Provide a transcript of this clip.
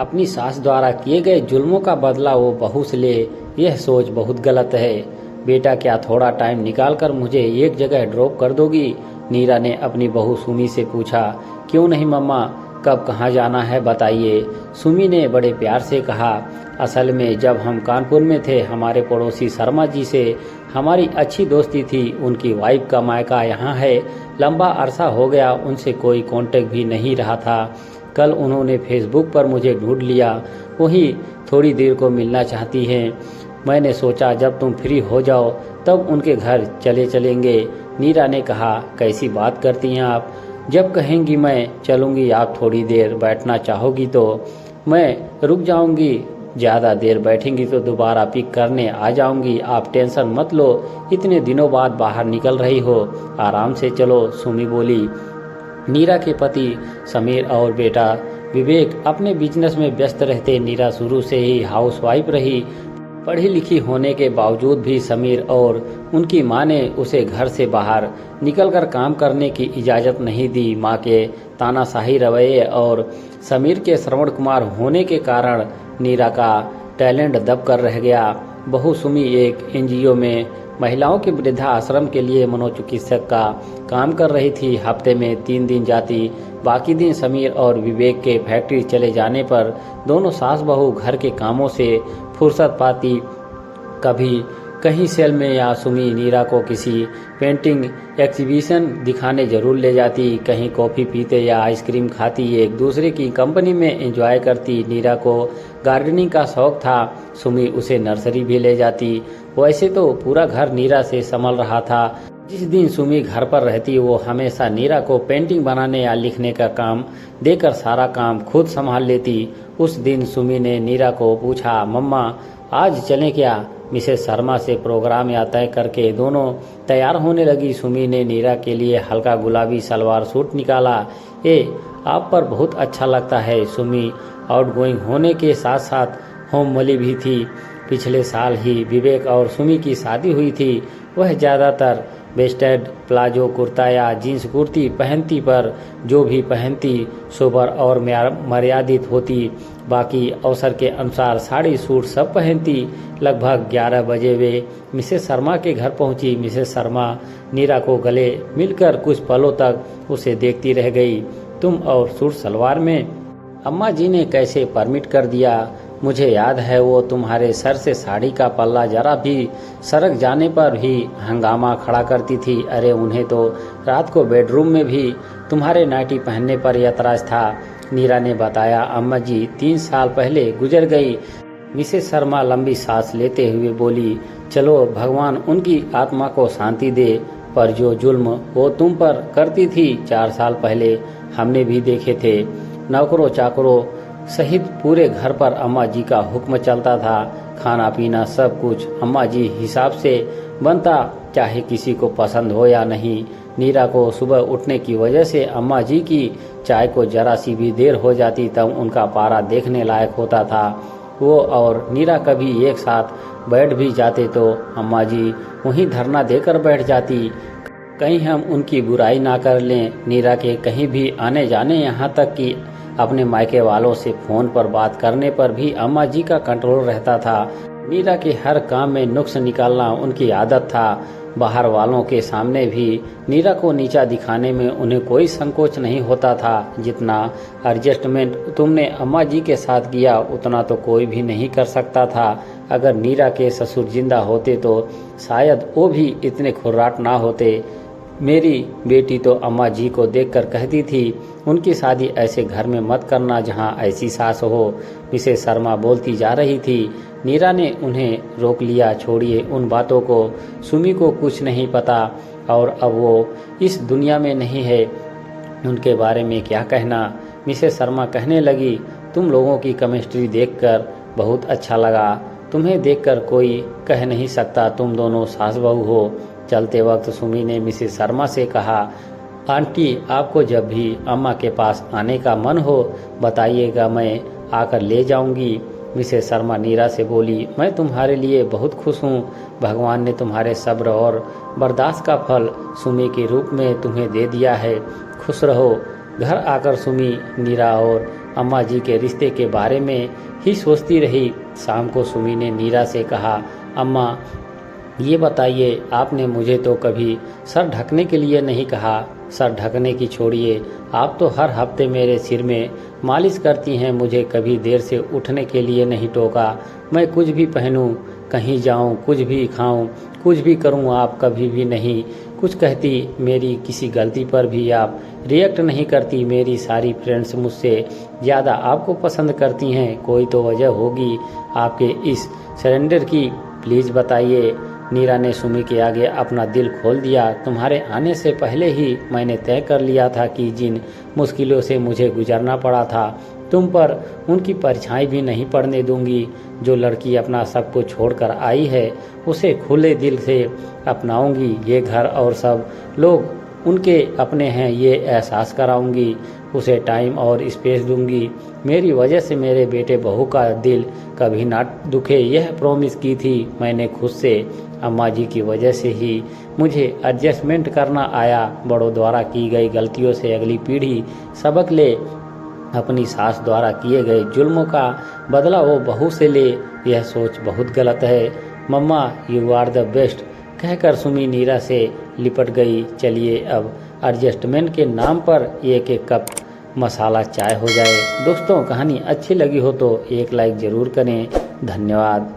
अपनी सास द्वारा किए गए जुल्मों का बदला वो बहू से ले, यह सोच बहुत गलत है। बेटा क्या थोड़ा टाइम निकाल कर मुझे एक जगह ड्रॉप कर दोगी? नीरा ने अपनी बहू सुमी से पूछा। क्यों नहीं मम्मा, कब कहाँ जाना है बताइए? सुमी ने बड़े प्यार से कहा। असल में जब हम कानपुर में थे, हमारे पड़ोसी शर्मा जी से हमारी अच्छी दोस्ती थी। उनकी वाइफ का मायका यहाँ है। लंबा अरसा हो गया उनसे कोई कांटेक्ट भी नहीं रहा था। कल उन्होंने फेसबुक पर मुझे ढूंढ लिया। वही थोड़ी देर को मिलना चाहती हैं। मैंने सोचा जब तुम फ्री हो जाओ तब उनके घर चलेंगे। नीरा ने कहा। कैसी बात करती हैं आप? जब कहेंगी मैं चलूँगी। आप थोड़ी देर बैठना चाहोगी तो मैं रुक जाऊँगी। ज़्यादा देर बैठेंगी तो दोबारा पिक करने आ जाऊँगी। आप टेंशन मत लो। इतने दिनों बाद बाहर निकल रही हो, आराम से चलो, सुमी बोली। नीरा के पति समीर और बेटा विवेक अपने बिजनेस में व्यस्त रहते। नीरा शुरू से ही हाउसवाइफ रही। पढ़ी लिखी होने के बावजूद भी समीर और उनकी मां ने उसे घर से बाहर निकलकर काम करने की इजाज़त नहीं दी। मां के तानाशाही रवैये और समीर के श्रवण कुमार होने के कारण नीरा का टैलेंट दब कर रह गया। बहू सुमी एक एनजीओ में महिलाओं के वृद्धा आश्रम के लिए मनोचिकित्सक का काम कर रही थी। हफ्ते में 3 दिन जाती, बाकी दिन समीर और विवेक के फैक्ट्री चले जाने पर दोनों सास बहू घर के कामों से फुर्सत पाती। कभी कहीं सेल में या सुमी नीरा को किसी पेंटिंग एग्जीबिशन दिखाने जरूर ले जाती। कहीं कॉफ़ी पीते या आइसक्रीम खाती, एक दूसरे की कंपनी में एंजॉय करती। नीरा को गार्डनिंग का शौक था। सुमी उसे नर्सरी भी ले जाती। वैसे तो पूरा घर नीरा से संभल रहा था। जिस दिन सुमी घर पर रहती वो हमेशा नीरा को पेंटिंग बनाने या लिखने का काम देकर सारा काम खुद संभाल लेती। उस दिन सुमी ने नीरा को पूछा, मम्मा आज चलें क्या? मिसेस शर्मा से प्रोग्राम या तय करके दोनों तैयार होने लगी। सुमी ने नीरा के लिए हल्का गुलाबी सलवार सूट निकाला। आप पर बहुत अच्छा लगता है। सुमी आउटगोइंग होने के साथ साथ होमली भी थी। पिछले साल ही विवेक और सुमी की शादी हुई थी। वह ज़्यादातर वेस्टेड प्लाजो कुर्ता या जींस कुर्ती पहनती, पर जो भी पहनती सोबर और मर्यादित होती। बाकी अवसर के अनुसार साड़ी सूट सब पहनती। लगभग 11 बजे वे मिसेस शर्मा के घर पहुंची। मिसेस शर्मा नीरा को गले मिलकर कुछ पलों तक उसे देखती रह गई। तुम और सूट सलवार में अम्मा जी ने कैसे परमिट कर दिया? मुझे याद है वो तुम्हारे सर से साड़ी का पल्ला जरा भी सरक जाने पर भी हंगामा खड़ा करती थी। अरे उन्हें तो रात को बेडरूम में भी तुम्हारे नाइटी पहनने पर ऐतराज था। नीरा ने बताया। अम्मा जी 3 साल पहले गुजर गई। मिसेस शर्मा लंबी सांस लेते हुए बोली। चलो भगवान उनकी आत्मा को शांति दे, पर जो जुल्म वो तुम पर करती थी 4 साल पहले हमने भी देखे थे। नौकरों चाकरों सहित पूरे घर पर अम्मा जी का हुक्म चलता था। खाना पीना सब कुछ अम्मा जी हिसाब से बनता, चाहे किसी को पसंद हो या नहीं। नीरा को सुबह उठने की वजह से अम्मा जी की चाय को जरा सी भी देर हो जाती तब उनका पारा देखने लायक होता था। वो और नीरा कभी एक साथ बैठ भी जाते तो अम्मा जी वहीं धरना देकर बैठ जाती। कहीं हम उनकी बुराई ना कर लें। नीरा के कहीं भी आने जाने, यहाँ तक कि अपने मायके वालों से फोन पर बात करने पर भी अम्मा जी का कंट्रोल रहता था। नीरा के हर काम में नुक्स निकालना उनकी आदत था। बाहर वालों के सामने भी नीरा को नीचा दिखाने में उन्हें कोई संकोच नहीं होता था। जितना एडजस्टमेंट तुमने अम्मा जी के साथ किया उतना तो कोई भी नहीं कर सकता था। अगर नीरा के ससुर जिंदा होते तो शायद वो भी इतने खुर्राट ना होते। मेरी बेटी तो अम्मा जी को देखकर कहती थी, उनकी शादी ऐसे घर में मत करना जहां ऐसी सास हो। मिसेस शर्मा बोलती जा रही थी। नीरा ने उन्हें रोक लिया। छोड़िए उन बातों को, सुमी को कुछ नहीं पता और अब वो इस दुनिया में नहीं है। उनके बारे में क्या कहना? मिसेस शर्मा कहने लगी, तुम लोगों की केमिस्ट्री देखकर बहुत अच्छा लगा। तुम्हें देखकर कोई कह नहीं सकता तुम दोनों सास बहू हो। चलते वक्त सुमी ने मिसेस शर्मा से कहा, आंटी आपको जब भी अम्मा के पास आने का मन हो बताइएगा, मैं आकर ले जाऊंगी। मिसेस शर्मा नीरा से बोली, मैं तुम्हारे लिए बहुत खुश हूँ। भगवान ने तुम्हारे सब्र और बर्दाश्त का फल सुमी के रूप में तुम्हें दे दिया है। खुश रहो। घर आकर सुमी नीरा और अम्मा जी के रिश्ते के बारे में ही सोचती रही। शाम को सुमी ने नीरा से कहा, अम्मा ये बताइए, आपने मुझे तो कभी सर ढकने के लिए नहीं कहा। सर ढकने की छोड़िए, आप तो हर हफ्ते मेरे सिर में मालिश करती हैं, मुझे कभी देर से उठने के लिए नहीं टोका। मैं कुछ भी पहनूं, कहीं जाऊं, कुछ भी खाऊं, कुछ भी करूं, आप कभी भी नहीं कुछ कहती। मेरी किसी गलती पर भी आप रिएक्ट नहीं करती। मेरी सारी फ्रेंड्स मुझसे ज़्यादा आपको पसंद करती हैं। कोई तो वजह होगी आपके इस सरेंडर की, प्लीज़ बताइए। नीरा ने सुमी के आगे अपना दिल खोल दिया। तुम्हारे आने से पहले ही मैंने तय कर लिया था कि जिन मुश्किलों से मुझे गुजरना पड़ा था, तुम पर उनकी परछाई भी नहीं पड़ने दूंगी। जो लड़की अपना सब कुछ छोड़कर आई है, उसे खुले दिल से अपनाऊंगी। ये घर और सब लोग उनके अपने हैं, ये एहसास कराऊंगी। उसे टाइम और स्पेस दूंगी। मेरी वजह से मेरे बेटे बहू का दिल कभी ना दुखे, यह प्रॉमिस की थी मैंने खुद से। अम्मा जी की वजह से ही मुझे एडजस्टमेंट करना आया। बड़ों द्वारा की गई गलतियों से अगली पीढ़ी सबक ले। अपनी सास द्वारा किए गए जुल्मों का बदला वो बहू से ले, यह सोच बहुत गलत है। मम्मा यू आर द बेस्ट, कहकर सुमी नीरा से लिपट गई। चलिए अब एडजस्टमेंट के नाम पर एक एक कप मसाला चाय हो जाए। दोस्तों, कहानी अच्छी लगी हो तो एक लाइक ज़रूर करें। धन्यवाद।